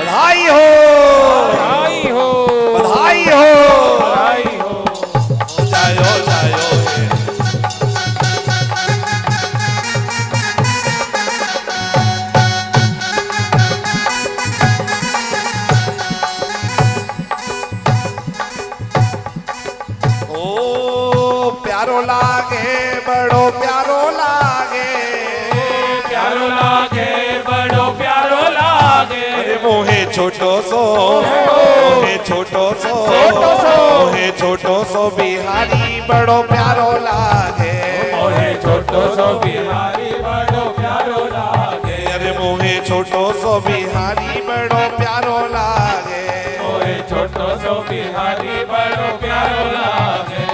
बधाई हो, बधाई हो, बधाई हो, बधाई हो। जायो जायो। ओ प्यारो लागे, बड़ो प्यारो लागे, प्यारो लागे, बड़ो प्यारो लागे। अरे मोहे छोटो सो, मोहे छोटो सो, मोहे छोटो सो बिहारी बड़ो प्यारो लागे, मोहे छोटो सो बिहारी बड़ो प्यारो लागे। अरे मोहे छोटो सो बिहारी बड़ो प्यारो लागे, मोहे छोटो सो बिहारी बड़ो प्यारो लागे।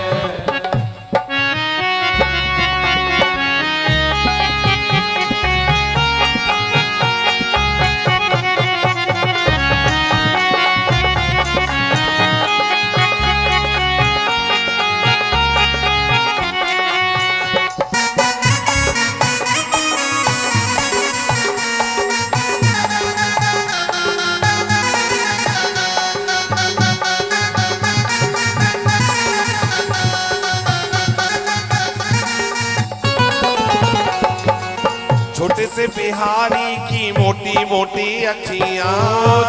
छोटे से बिहारी की मोटी मोटी अखियां,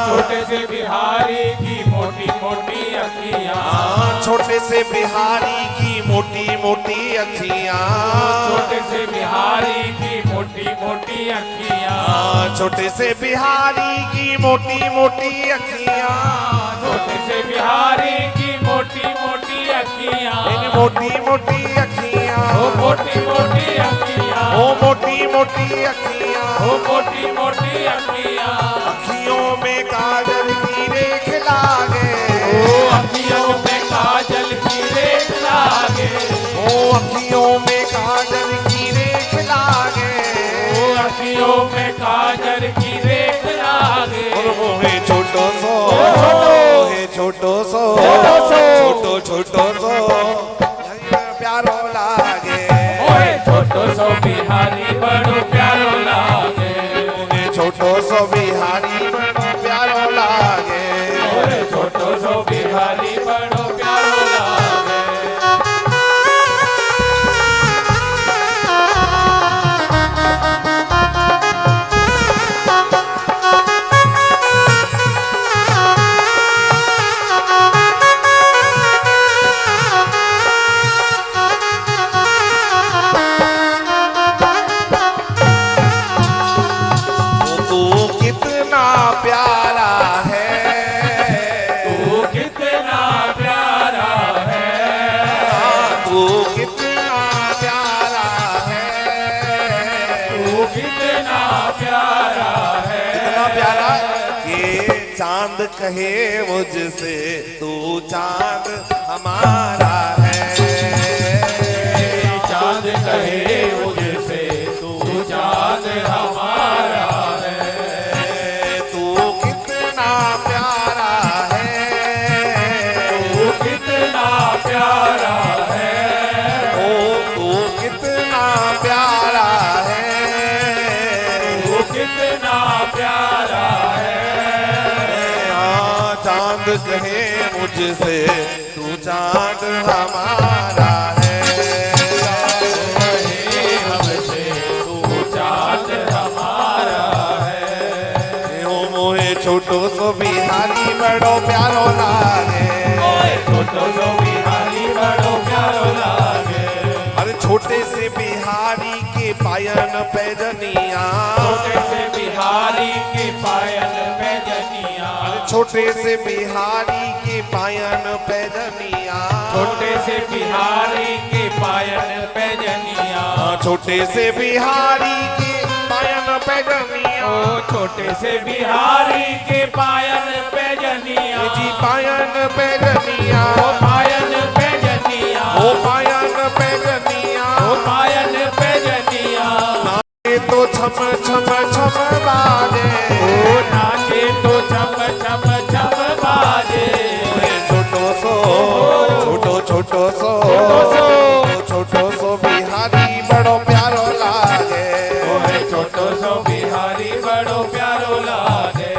छोटे से बिहारी की मोटी मोटी अखियां। छोटे से बिहारी की मोटी मोटी अखियां, छोटे से बिहारी की मोटी मोटी अखियां। छोटे से बिहारी की मोटी मोटी अखियां, छोटे से बिहारी की मोटी मोटी अखियां। मोटी मोटी अखियां, ओ मोटी मोटी अखियां, ओ मोटी मोटी अखियां, ओ मोटी मोटी अखियां। अखियों में काजल की रेख लागे, ओ अखियों में काजल की रेख लागे। ओ अखियों में काजल की रेख लागे, ओ अखियों में काजल की रेख लागे। और मोहे छोटो सो, मोहे छोटो सो, छोटो छोटो सो प्यारो लागे, ओए छोटो सो बिहारी बड़ो प्यारो लागे। मोहे छोटो सो बिहारी बड़ो प्यारो लागे, ओए छोटो सो बिहारी बड़ो प्यारो लागे। प्यारा है, तू कितना प्यारा है। तू कितना प्यारा है, तू कितना प्यारा है। कितना प्यारा ये चांद कहे मुझसे तू चांद हमारा है, चांद कहे मुझसे तू चांद हमारा है। प्यारा है, ओ तू कितना प्यारा है, तू कितना प्यारा है। हाँ चांद कहे मुझसे तू चांद हमारा है, हमसे तू चांद हमारा है। ओ मोहे छोटो सो बिहारी बड़ो प्यारो लागे, छोटो सो बिहारी बड़ो प्यारो लागे। अरे छोटे से बिहारी के पायन पैजनिया, छोटे से बिहारी के पायल पैजनिया। छोटे से बिहारी के पायन पैजनिया, छोटे से बिहारी के पायल पैजनिया। छोटे से बिहारी के पायन पैजनिया, ओ छोटे से बिहारी के पायल पैजनिया। जी पायन पैजनिया, ओ पायल पैजनिया, ओ पायन पैजनिया, ओ पायल पैजनिया। नाचे तो छम छम छम बाजे, ओ नाचे तो छम छम छम बाजे। छोटो सो, छोटो छोटो सो, छोटो सो बिहारी बड़ो प्यारो लागे, छोटो सो बिहारी बड़ो प्यारो लागे।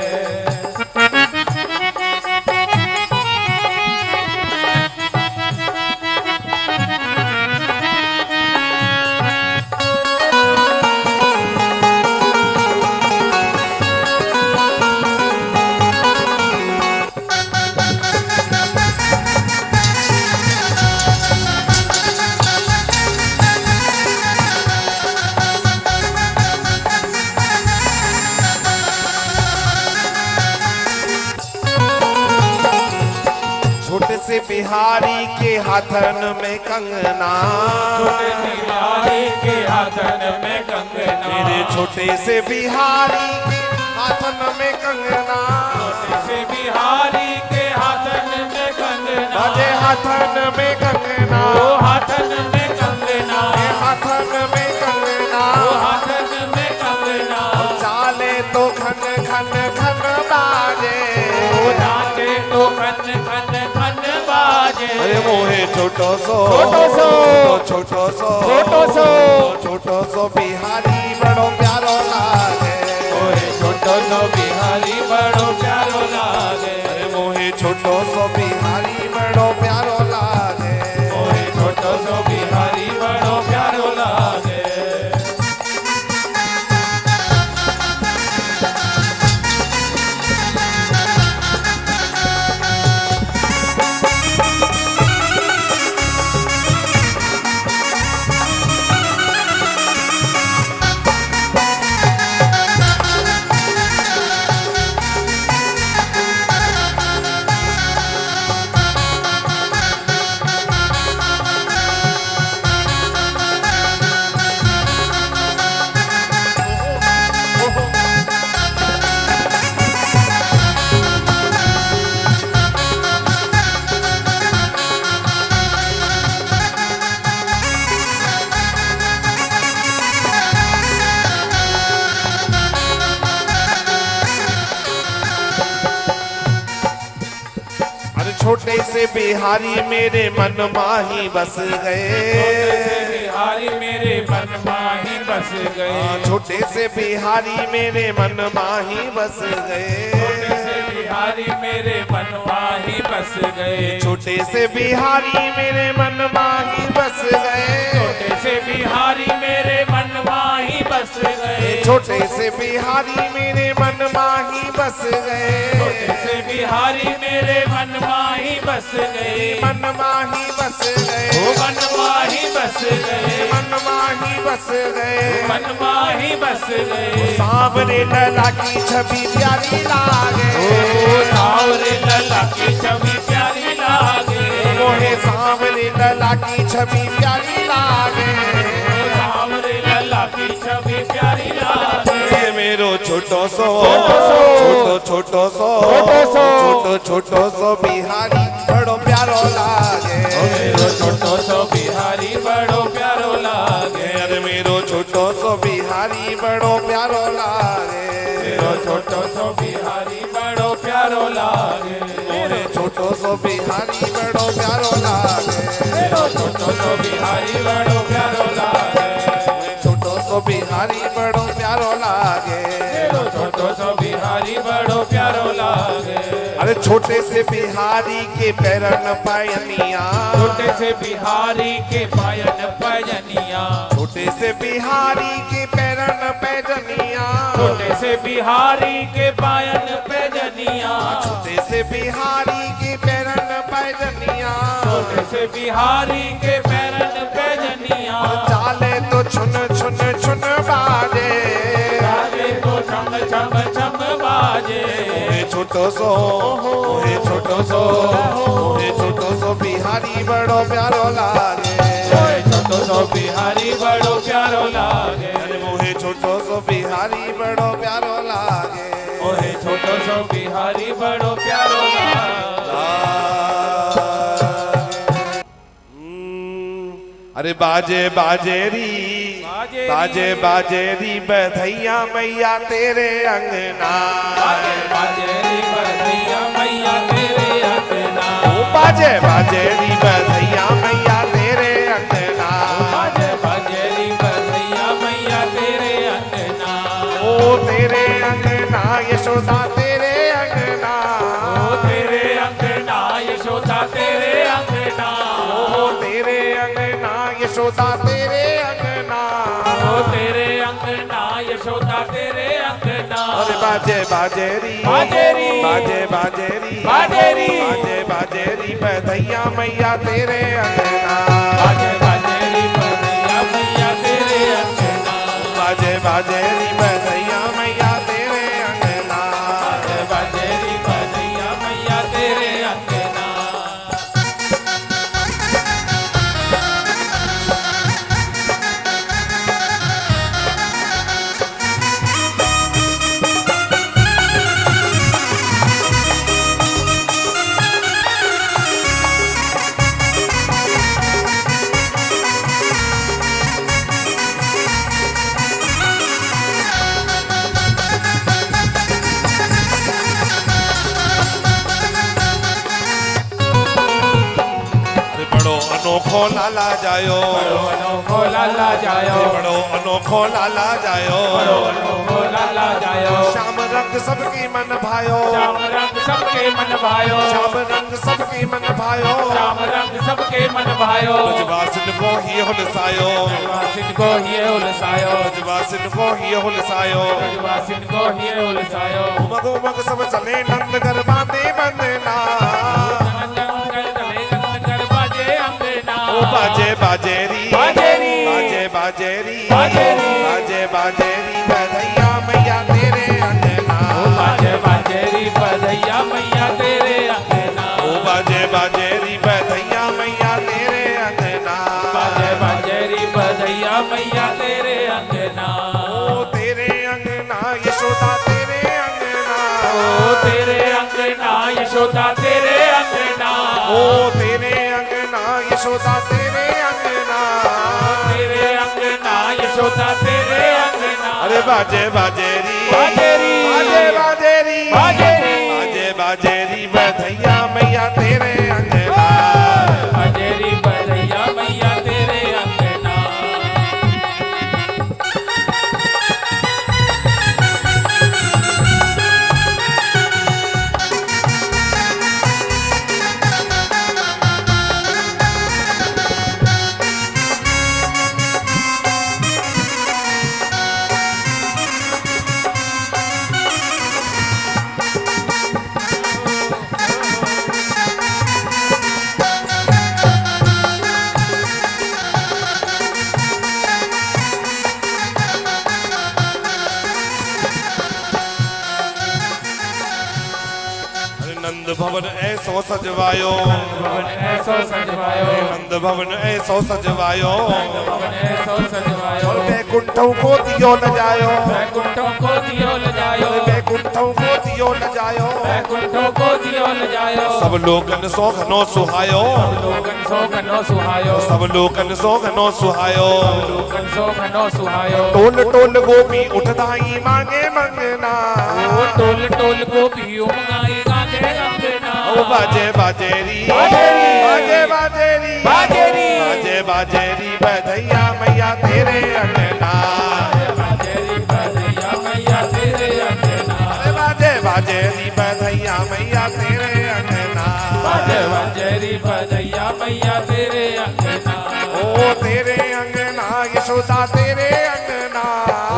से बिहारी के हाथन में कंगना, छोटे से बिहारी के हाथन में कंगना, मेरे छोटे से बिहारी के हाथन में कंगना, छोटे से बिहारी के हाथन में कंगना, बाजे हाथन में कंगना, ओ हाथन में कंगना, हाथन में कंगना, ओ हाथन में कंगना, चाले तो खन खन खन बाजे, ओ नाचे तो खन खन खन बाजे। अरे मोहे छोटो सो छोटो सो बिहारी बड़ो प्यारो लागे, ओए छोटो सो बिहारी बड़ो प्यारो लागे, अरे मोहे छोटो सो बिहारी बड़ो प्यारो लागे, ओए छोटो सो बिहारी बड़ो प्यारो लागे। छोटे से बिहारी मेरे मन माही बस गए, बिहारी मेरे मन माही बस गए, छोटे से बिहारी मेरे मन माही बस गए, छोटे से बिहारी मेरे मन माही बस गए, छोटे से बिहारी मेरे मन माही बस गए, छोटे से बिहारी मेरे मन माही बस गए, छोटे से बिहारी मेरे मन माही बस गए, छोटे से बिहारी मेरे मन माही बस गए, मन माही बस गए, ओ मन माही बस गए, मन माही बस गए, मन माही बस गए, सांवरे लला की छवि प्यारी लागे, ओ सांवरे लला की छवि प्यारी लागे, मोहे सांवरे लला की छवि प्यारी लागे, सांवरे लला की छवि प्यारी लागे। मेरो छोटो सो छोटो सो बिहारी बड़ो प्यारो लागे, मेरो छोटो सो बिहारी बड़ो प्यारो लागे, अरे मेरो छोटो सो बिहारी बड़ो प्यारो लागे, मेरो छोटो सो बिहारी बड़ो प्यारो लागे, मोरे छोटो सो बिहारी बड़ो प्यारो लागे, मेरो छोटो सो बिहारी बड़ो प्यारो लागे, छोटो सो बिहारी बड़ो प्यारो लागे, मेरो छोटो सो बिहारी बड़ो प्यारो लागे। अरे छोटे से बिहारी के पैरन पायनिया, छोटे से बिहारी के पायन पैजनिया, छोटे से बिहारी के पैरन पैजनिया, छोटे से बिहारी के पायन पैजनिया, छोटे से बिहारी के पैरन पैजनिया, छोटे से बिहारी के पैरन पैजनिया, चाले तो छुन छुन छुन बाजे, चाले तो छम छम छम बाजे, छोटो सो बिहारी बड़ो प्यारो लागे, छोटो सो बिहारी बड़ो प्यारो लागे, मोहे छोटो सो बिहारी बड़ो प्यारो लागे, ओहे छोटो सो बिहारी बड़ो प्यारो लागे। अरे बाजे बाजेरी बधैया मैया तेरे अंगना, बाजेरी बधैया मैया तेरे अंगना, बाजे बाजेरी बधैया मैया तेरे अंगना, बाजेरी बधैया मैया तेरे अंगना, ओ तेरे अंगना यशोदा तेरे अंगना, ओ तेरे अंगना यशोदा तेरे अंगना, ओ तेरे अंगना यशोदा तेरे अंगना, ओ तेरे अंगना यशोदा तेरे अंगना। अरे बाजे बाजेरी बधैया मैया तेरे अंगना, बाजेरी बधैया मैया तेरे अंगना, बाजेरी बधैया मैया तेरे अंगना, बाजेरी बधैया मैया तेरे अंगना। अनोखो लाला जायो बड़ो अनोखो लाला जायो बड़ो अनोखो लाला जायो बड़ो अनोखो लाला जायो श्याम रंग सबकी मन भायो श्याम रंग सबके मन भायो श्याम रंग सबकी मन भायो श्याम रंग सबके मन भायो ब्रजवासिन को ही हुलसायो ब्रजवासिन को ही उलसायो ब्रजवासिन को ही हुलसायो ब्रजवासिन को ही उलसायो उमग उमग सब चले नंद गरबा में बंदना ओ बाजे बाजेरी बाजेरी बाजे बाजेरी बाजेरी बाजे बाजेरी बधैया मैया तेरे अंगना बाजे बाजेरी बधैया मैया तेरे अंगना बाजे बाजेरी बधैया मैया तेरे अंगना बाजे बाजेरी बधैया मैया तेरे अंगना ओ तेरे अंगना यशोदा तेरे अंगना ओ तेरे अंगना यशोदा तेरे अंगना ओ तेरे अंगना यशोदा तेरे अंगना तेरे अंगना यशोदा तेरे अंगना अरे बाजे बाजेरी बाजेरी बाजे बाजेरी बाजेरी बाजे बाजेरी बधैया मैया तेरे अंगना बाजेरी बधैया मैया तेरे अंगना नंद भवन ऐसो सजवायो भवन ऐसो सजवायो नंद भवन ऐसो सजवायो भवन ऐसो सजवायो बैकुंठों को दियो न जायो बैकुंठों को दियो लजायो बैकुंठों को दियो न जायो बैकुंठों को दियो लजायो सब लोगन सो घनो सुहायो लोगन सो घनो सुहायो सब लोगन सो घनो सुहायो लोगन सो घनो सुहायो टोल टोल गोपी उठदाई मांगे मंगना ओ टोल टोल को भी उमंगाई गाके अंगना ओ बाजे बाजेरी बाजेरी बाजे बाजेरी बाजेरी बाजे बाजेरी बधैया मैया तेरे अंगना बाजेरी बधैया मैया तेरे अंगना अरे बाजे बाजेरी बधैया मैया तेरे अंगना बाजे बाजेरी बधैया मैया तेरे अंगना ओ तेरे अंगना यशोदा तेरे अंगना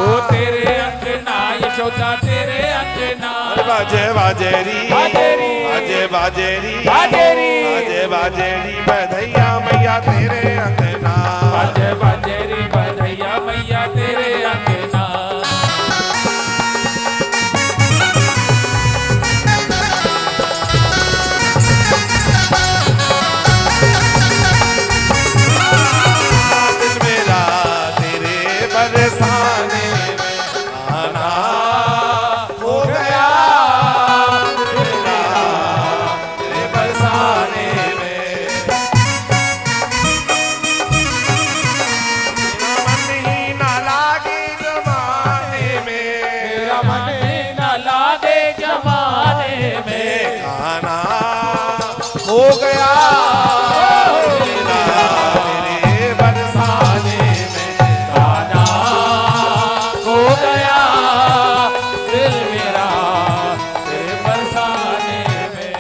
ओ तेरे अंगना यशोदा तेरे अंगना बाजे बाजेरी बाजेरी बाजे बाजेरी बाजेरी बाजे बाजेरी बधैया मैया तेरे अंगना बाजे बाजेरी बधैया मैया तेरे अंगना दिल मेरा तेरे बरसाने में आना हो गया दिल मेरा तेरे बरसाने में मेरा मन ही ना लागे जमाने में मेरा मन न लागे जमाने में आना हो गया मेरा तेरे बरसाने में गाना हो गया दिल मेरा तेरे बरसाने में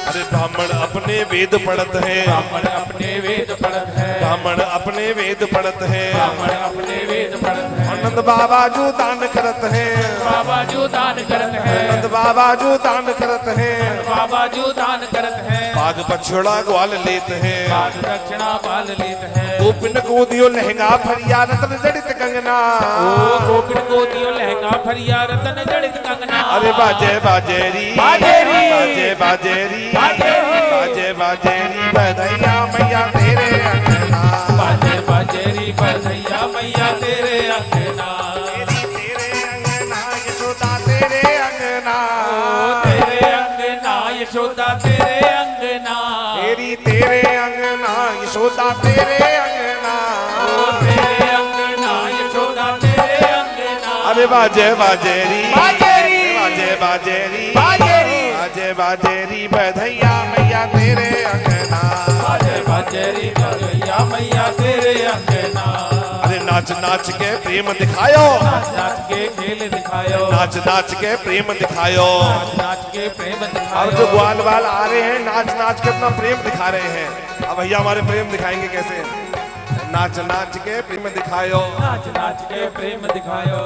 अरे ब्राह्मण अपने वेद पढ़त है ब्राह्मण अपने वेद पढ़त है ब्राह्मण अपने वेद पढ़त है ब्राह्मण अपने वेद पढ़त है आनंद बाबा जो दान करत है बाबा जो दान करत है आनंद बाबा जो दान करत है बाबा जो दान करत है बाग पछड़ा ग्वाल लेत है बाग दक्षिणा पाल लेत है गोपिन को दियो लहंगा फरिया रतन जड़ित कंगना ओ गोपिन को दियो लहंगा फरिया रतन जड़ित कंगना अरे बाजे बाजेरी बाजेरी बाजे बाजेरी बाजेरी बाजे बाजेरी बधैया मैया तेरे अंगना बाजे बाजेरी बधैया मैया तेरे अंगना तेरे अंगना यशोदा तेरे अंगना ओ तेरे अंगना यशोदा तेरे अंगना तेरी तेरे अंगना यशोदा तेरे अंगना ओ तेरे अंगना यशोदा तेरे अंगना अरे बाजे बाजेरी बाजेरी बाजे बाजेरी बाजेरी बाजे बाजेरी बधैया मैया तेरे अंगना बाजे बाजेरी बधैया मैया तेरे अंगना अरे नाच नाच के प्रेम दिखायो नाच नाच के खेल दिखायो नाच नाच के प्रेम दिखायो नाच नाच के प्रेम दिखायो अब जो ग्वाल वाल आ रहे हैं नाच नाच के अपना प्रेम दिखा रहे हैं अब भैया हमारे प्रेम दिखाएंगे कैसे नाच नाच के प्रेम दिखायो नाच नाच के प्रेम दिखायो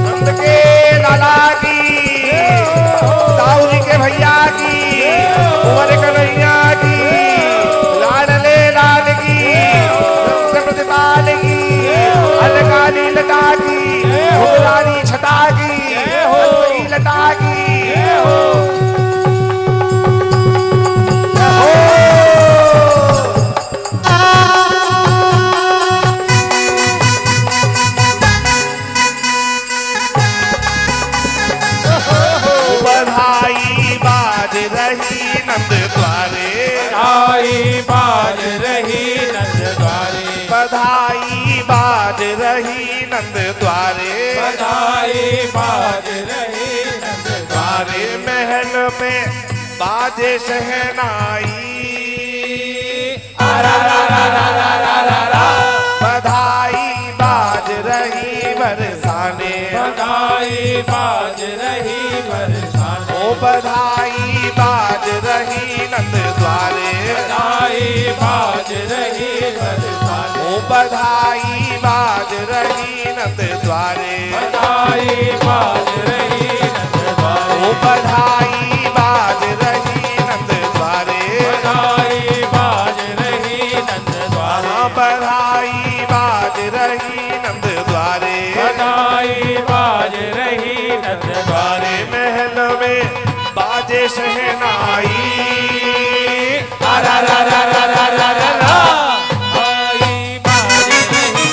नंद के लाला की ताऊ जी के भैया की कुंवर कन्हैया की लाडले लाल की प्रतिपाल की अलका लीलता की भुगरानी छटा की हंसकी लता की बधाई बाज रही नंद द्वारे बधाई बाज रही नंद द्वारे बधाई बाज रही नंद द्वारे बधाई बाज रही नंद द्वारे महल में बाजे शहनाई बधाई बाज रही बरसाने बधाई बाज रही बरसाने ओ बधाई बाज रही नंद द्वारे बधाई बाज रही बरसाने ओ बधाई बाज रही नंद द्वारे बधाई बाज रही नंद द्वारे ओ बधाई बाज रही नंद द्वारे बधाई बाज रही नंद द्वारे हाँ बधाई बाज रही नंद द्वारे बधाई बाज रही नंद द्वारे द्वारे महल में बाजे शहनाई बधाई बाज रही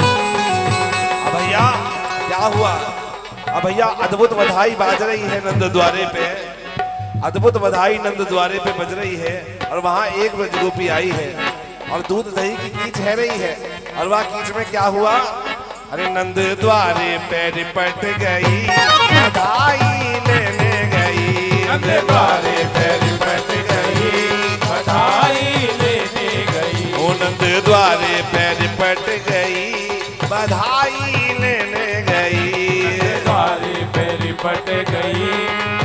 अब भैया क्या हुआ अब भैया अद्भुत बधाई बाज रही है नंद द्वारे पे अद्भुत बधाई नंद द्वारे पे बज रही है और वहाँ एक ब्रजगोपी आई है और दूध दही की कीच है रही है और वह कीच में क्या हुआ अरे नंद द्वारे पे रिपट गई बधाई लेने गई नंद द्वारे पे रिपट गई बधाई लेने गई ओ नंद द्वारे पे रिपट गई बधाई लेने गई द्वारे पे रिपट गई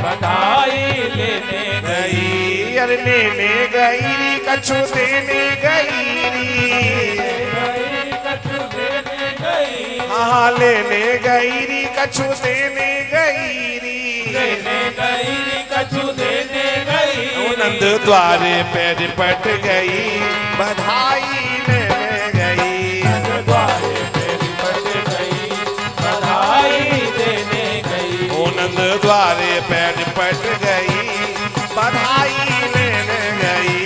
बधाई लेने गई गई अरे लेने गई कछु देने गई कछु देने गई हाँ लेने गई कछु देने गई लेने गई कछु देने गई ओ नंद द्वारे पे रिपट गई बधाई लेने गई द्वारे पे रिपट गई बधाई देने गई ओ नंद द्वारे पे रिपट गई बधाई लेने गई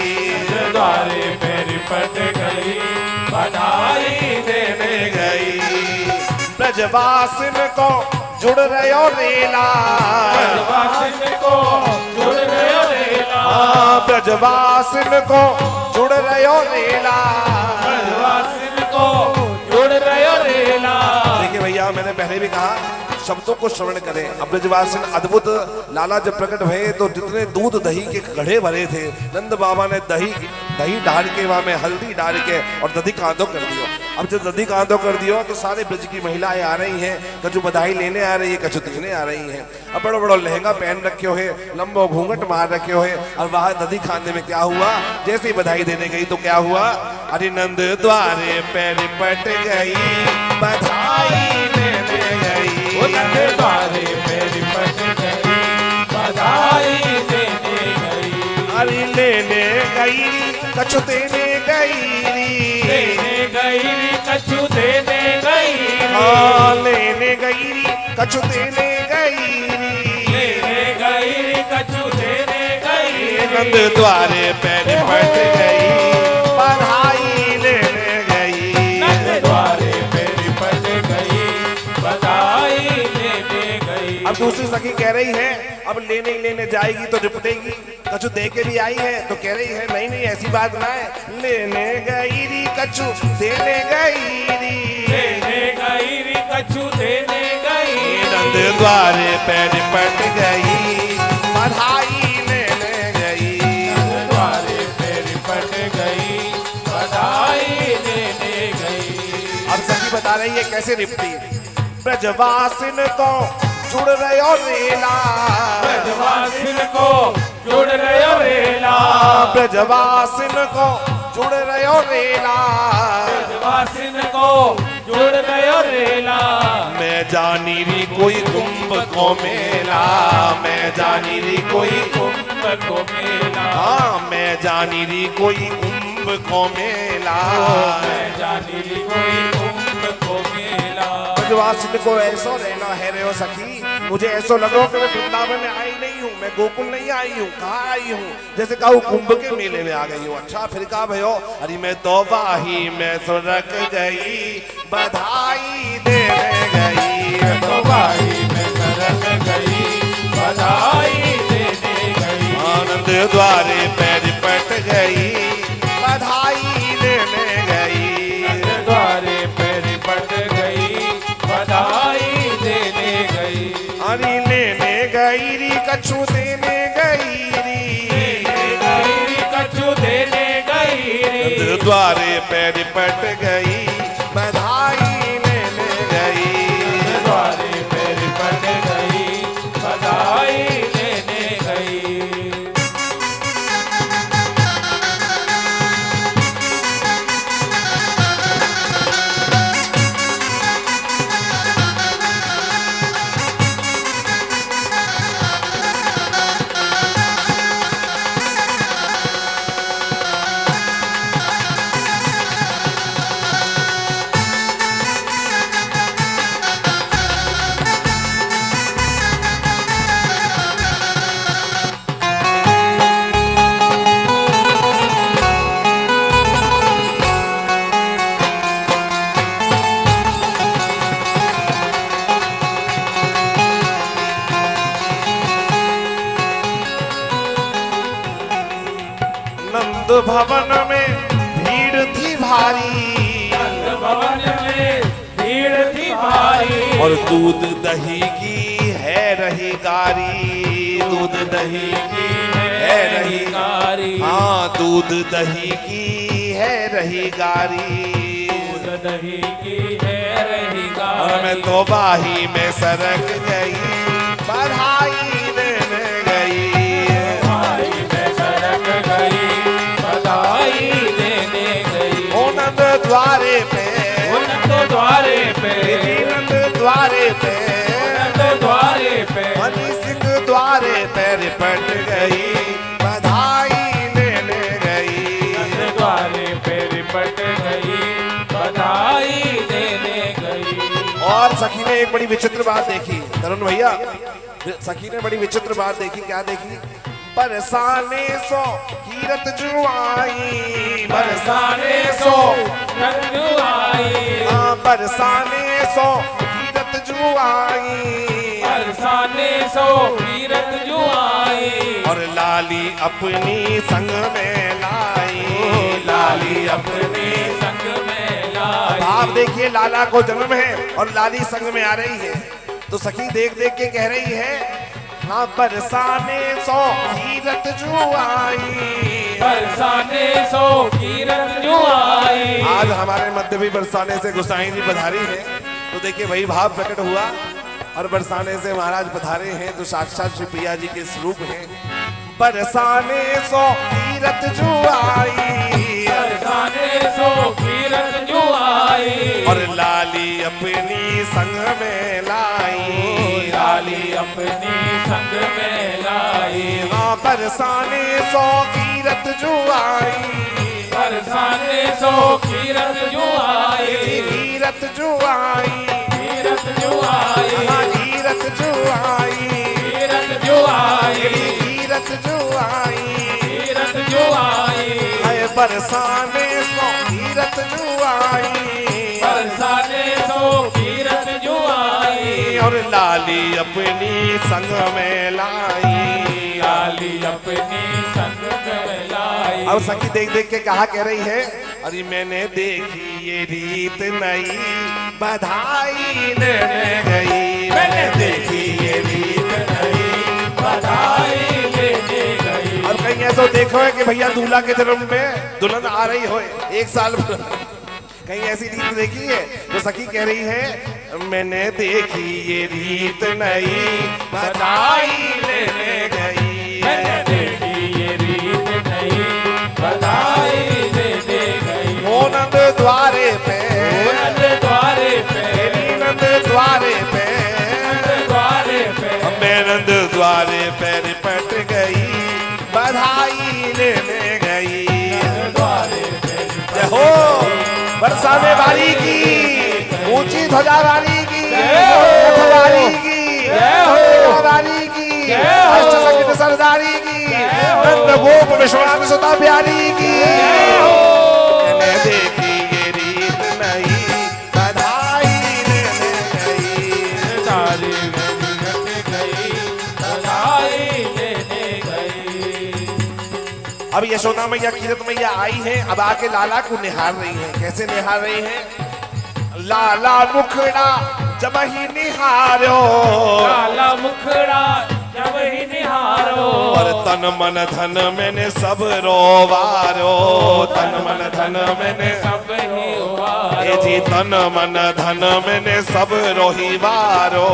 द्वारे पे रिपट गई बधाई देने गई ब्रजवासिन को जुड़ रहो रेला ब्रजवासिन को जुड़ रहो रेला ब्रजवासिन को जुड़ रहो रेला ब्रजवासिन को जुड़ रहो रेला देखिए भैया मैंने पहले भी कहा शब्दों को श्रवण करें अब ब्रजवासिन अद्भुत लाला जब प्रकट हुए तो जितने दूध दही के घड़े भरे थे नंद बाबा ने दही डाल के वहाँ में हल्दी डाल के और दधी कांदो कर दियो। अब जब दधी कांदो कर दियो तो सारे ब्रज की महिलाएं आ रही हैं, कछु बधाई लेने आ रही है, कछु देने आ रही हैं। अब बड़ो बड़ो लहंगा पहन रखे हो है, लंबो घूंघट मार रखे हो है, और वहां दधी खाने में क्या हुआ, जैसे ही बधाई देने गई तो क्या हुआ, अरे नंद द्वारे पैर पट गई बधाई देने गई। नंद द्वारे पैर पट गई बधाई देने गई। अरे लेने गई कछु देने गई, लेने गई कछु देने गई। हाँ लेने गई कछु देने गई, लेने गई कछु देने गई। नंद द्वारे पैर पट गई बधाई लेने गई। नंद द्वारे पैर पट गई बधाई लेने गई। अब दूसरी सखी कह रही है अब लेने ही लेने जाएगी तो निपटेगी, कछु दे के भी आई है तो कह रही है नहीं नहीं ऐसी बात ना है, लेने गई री कछु देने गई री, लेने गई कछु देने गई। नंद द्वारे पैर पट गई बधाई लेने गई। नंद द्वारे पैर पट गई बधाई लेने गई। अब सखी बता रही है कैसे निपटी। ब्रजवासिन को जुड़ रहे रेला, ब्रजवासिन को जुड़ रहे रेला। ब्रजवासिन को जुड़ रहे रेला, ब्रजवासिन को जुड़ रहे रेला। मैं जानी री कोई कुंभ को मेला, मैं जानी री कोई कुंभ को मेला। हाँ मैं जानी री कोई कुंभ को मेला। मैं जानी री कोई कुंभ को मेला। ब्रजवासिन को ऐसो रहना है रे ओ सखी, मुझे ऐसो लगा कि मैं वृंदावन में आई नहीं हूँ, मैं गोकुल नहीं आई हूँ, कहाँ आई हूँ, जैसे कहूँ कुंभ के मेले में आ गई हूँ। अच्छा फिर कहा भयो, अरे मैं तो बाही में सुरक गई बधाई देने गई। तो बाही में सरक गई बधाई देने गई। आनंद द्वारे पैर पट गई बधाई देने गई। नंद द्वारे पैर पट गई बधाई देने गई। अरे लेने गई री कछु देने गई री, लेने गई कछु देने गई। नंद द्वारे पैर पट गई बधाई लेने गई। नंद द्वारे पैर पट गई बधाई लेने गई। नंद भवन में भीड़ थी भारी, नंद भवन में भीड़ थी भारी। और दूध दही की है रही गारी, दूध दही की है रही गारी। हाँ दूध दही की है रही गारी। दूध दही की है रही और गारी। मैं तो बाही में सरक गई बधाई देने गई। बधाई में सरक गई बधाई देने गई। ओ नंद द्वारे पे, ओ नंद द्वारे पे, नंद द्वारे पे, नंद द्वारे पे, हनी सिंह द्वारे पैर पट गई बधाई लेने गई। नंद द्वारे पे रिपट गई बधाई देने गई। और सखी ने एक बड़ी विचित्र बात देखी तरुण भैया, सखी ने बड़ी विचित्र बात देखी। क्या देखी? बरसाने सो कीरत जुआई, बरसाने सो नंदुआई। हाँ बरसाने सो कीरत जुआई, बरसाने सो कीरत जुआई। और लाली अपनी संग में लाई, लाली अपनी संग में लाई। भाव देखिए, लाला को जन्म है और लाली संग में आ रही है, तो सखी देख देख के कह रही है हाँ बरसाने सो कीरत जुआई। बरसाने सो किरण जो आई। आज हमारे मध्य भी बरसाने से गोसाई जी पधारी है, तो देखिए वही भाव प्रकट हुआ और बरसाने से महाराज पधारे हैं तो साक्षात श्री प्रिया जी के स्वरूप हैं। बरसाने सो कीरत जो आई, बरसाने सो किरण जो आई। और लाली अपनी संग में लाई, लाली अपनी संग में लाई। हाँ बरसाने सो कीरत जो आई, बरसाने सो किरण जो आई। कीरत जो आई, किरण जो आई। हाँ कीरत जो आई, किरण जो आई। कीरत जो आई, किरण जो आई। है बरसाने सो कीरत जो आई, बरसाने सो किरण जो आई। और लाली अपनी संग में लाई। लाली अपनी संग में लाई। अब सखी देख देख के कहा कह रही है, अरे मैंने देखी ये रीत नई बधाई लेने गई, मैंने देखी ये रीत नई बधाई लेने गई। और कहीं ऐसा देखो है कि भैया दूल्हा के जन्म में दुल्हन आ रही हो एक साल कहीं ऐसी रीत देखी है? तो सखी कह रही है मैंने देखी ये रीत नई बधाई लेने गई, मैंने देखी ये रीत नई बधाई लेने गई। ओ नंद द्वारे पे, नंद द्वारे पे, नंद द्वारे पे, नंद द्वारे पे, मैं नंद द्वारे पे रिपट गई बधाई लेने गई। नंद द्वारे पे जय हो बरसाने वाली की, ऊंची ध्वजा वाली की, रथ वाली की, वाली की, अष्ट संगीत सरदारी की, नंद गोप विश्वनाथ सुता प्यारी की। मैंने देखी ये रीत नई बधाई लेने गई, तारी में गई बधाई लेने गई। अब यशोदा मैया कीरत मैया आई है, अब आके लाला को निहार रही है। कैसे निहार रही है? लाला मुखड़ा जब ही निहारो, लाला मुखड़ा जब ही निहारो, और तन मन धन मैंने सब रोवारो, तन मन धन मैंने सब ही ए जी तन मन धन मैंने सब रोहिवारो।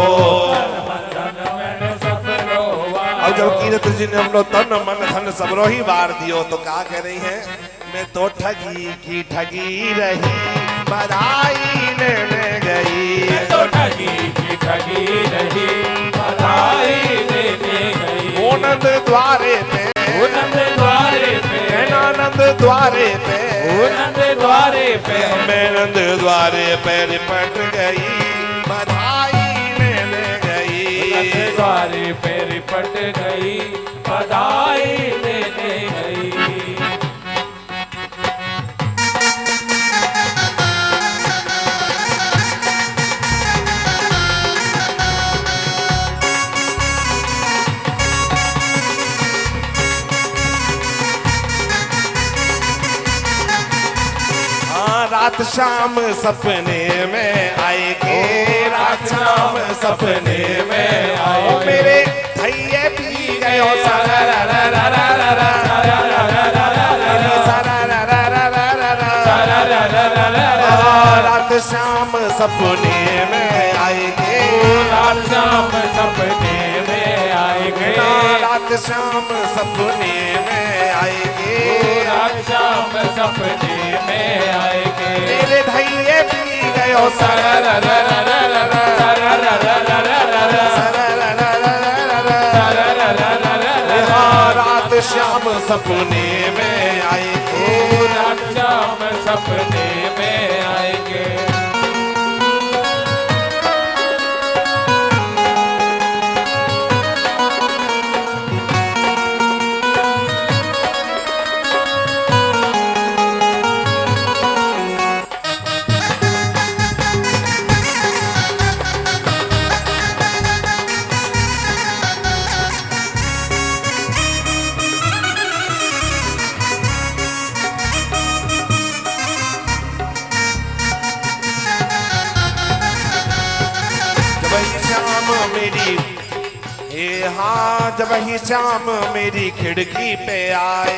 मैंने सब रोवा। अब जब कीरत जी ने हम लोग तन मन धन सब रोहिवार दियो तो क्या कह रही है? मैं तो ठगी की ठगी रही बधाई लेने गई, मैं तो ठगी की ठगी रही बधाई लेने गई। ओ नंद द्वारे पे, ओ नंद द्वारे पे, नंद द्वारे पे, ओ नंद द्वारे पे, मैं नंद द्वारे पे रिपट गई बधाई लेने गई। नंद द्वारे पे रिपट गई बधाई लेने गई। रात शाम सपने में आएगे, रात शाम सपने में आओ मेरे भैया पी गए हो सारा रा रा रा रा रा रा सारा रा रा रा रा रा सारा रा रा रा रा रा रा सारा रा रा रा रा रा। रात शाम सपने में आएगे, रात शाम सपने में आएंगे, रात शाम सपने में आएगे, रात शाम सपने में आएंगे। मेरे भैया पी गए हो सारा रा रा रा रा रा रा सारा रा रा रा रा रा रा सारा रा रा रा रा रा सारा रा रा रा रा रा। रात शाम सपने में आएंगे, रात शाम सपने में आएंगे। हाँ जब ही शाम मेरी खिड़की पे आए,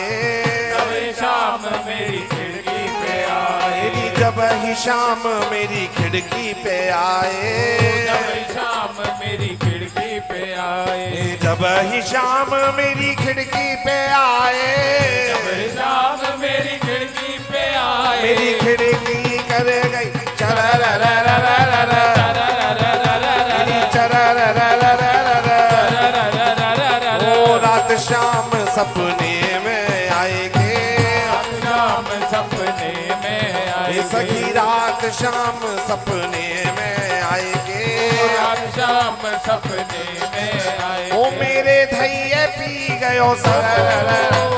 शाम मेरी खिड़की पे आए, जब ही शाम मेरी खिड़की पे आए, जब शाम मेरी खिड़की पे आए, जब ही शाम मेरी खिड़की पे आए, जब शाम मेरी खिड़की पे आए, मेरी खिड़की कर गई ओ रात शाम सपने में आएंगे, शाम सपने में आए, सखी रात शाम सपने में आएंगे, रात शाम सपने में आए, ओ मेरे धैये पी गयो सर